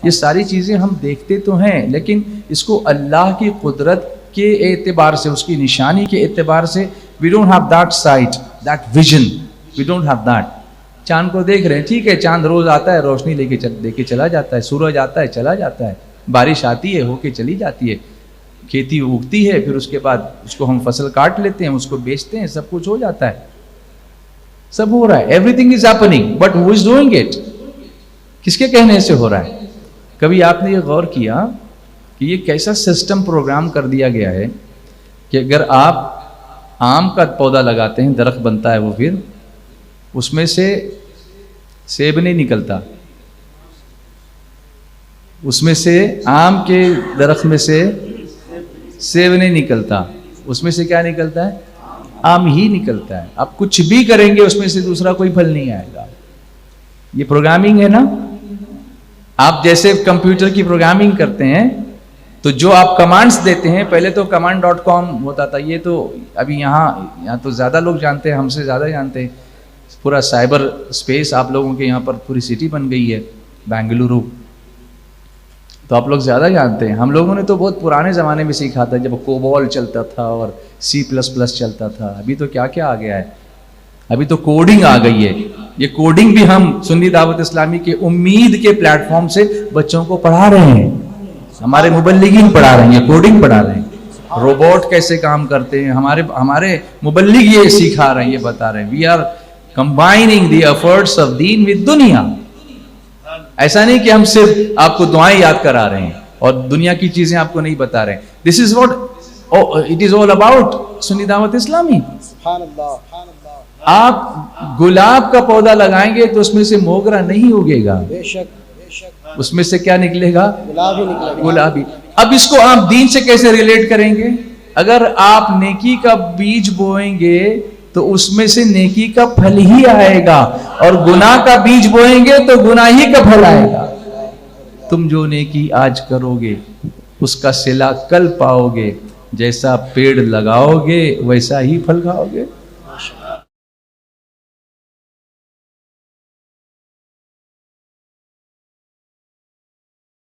ये सारी चीज़ें हम देखते तो हैं, लेकिन इसको अल्लाह की कुदरत के एतबार से, उसकी निशानी के एतबार से we don't have that sight, that vision, we don't have that. चांद को देख रहे हैं, ठीक है, चांद रोज आता है, रोशनी लेके चला जाता है, सूरज आता है, चला जाता है, बारिश आती है, होके चली जाती है, खेती उगती है, फिर उसके बाद उसको हम फसल काट लेते हैं, उसको बेचते हैं, सब कुछ हो जाता है, सब हो रहा है, everything is happening, but who is doing it? किसके कहने से हो रहा है? कभी आपने ये गौर किया कि ये कैसा सिस्टम प्रोग्राम कर दिया गया है कि अगर आप आम का पौधा लगाते हैं, दरख्त बनता है, वो फिर उसमें से सेब नहीं निकलता, उसमें से आम के दरख्त में से सेब नहीं निकलता, उसमें से क्या निकलता है? आम ही निकलता है। आप कुछ भी करेंगे उसमें से दूसरा कोई फल नहीं आएगा। ये प्रोग्रामिंग है ना। आप जैसे कंप्यूटर की प्रोग्रामिंग करते हैं तो जो आप कमांड्स देते हैं, पहले तो command.com होता था, ये तो अभी यहाँ तो ज़्यादा लोग जानते हैं, हमसे ज़्यादा जानते हैं, पूरा साइबर स्पेस आप लोगों के यहाँ पर पूरी सिटी बन गई है बेंगलुरु, तो आप लोग ज़्यादा जानते हैं। हम लोगों ने तो बहुत पुराने ज़माने में सीखा था, जब कोबॉल चलता था और C++ चलता था। अभी तो क्या क्या आ गया है, अभी तो कोडिंग आ गई है। ये कोडिंग भी हम सुन्नी दावत इस्लामी के उम्मीद के प्लेटफॉर्म से बच्चों को पढ़ा रहे हैं, हमारे मुबल्लिगीन पढ़ा रहे हैं, ये कोडिंग पढ़ा रहे हैं, रोबोट कैसे काम करते हैं, हमारे मुबल्लिग ये सिखा रहे हैं, ये बता रहे हैं। We are combining the efforts of दीन विद दुनिया। ऐसा नहीं कि हम सिर्फ आपको दुआएं याद करा रहे हैं और दुनिया की चीजें आपको नहीं बता रहे हैं। This is what it is all about Sunni Dawat Islami. आप गुलाब का पौधा लगाएंगे तो उसमें से मोगरा नहीं उगेगा, बेशक उसमें से क्या निकलेगा? गुलाब ही निकलेगा, गुलाबी। अब इसको आप दीन से कैसे रिलेट करेंगे? अगर आप नेकी का बीज बोएंगे तो उसमें से नेकी का फल ही आएगा, और गुनाह का बीज बोएंगे तो गुनाही का फल आएगा। तुम जो नेकी आज करोगे उसका सिला कल पाओगे, जैसा पेड़ लगाओगे वैसा ही फल खाओगे।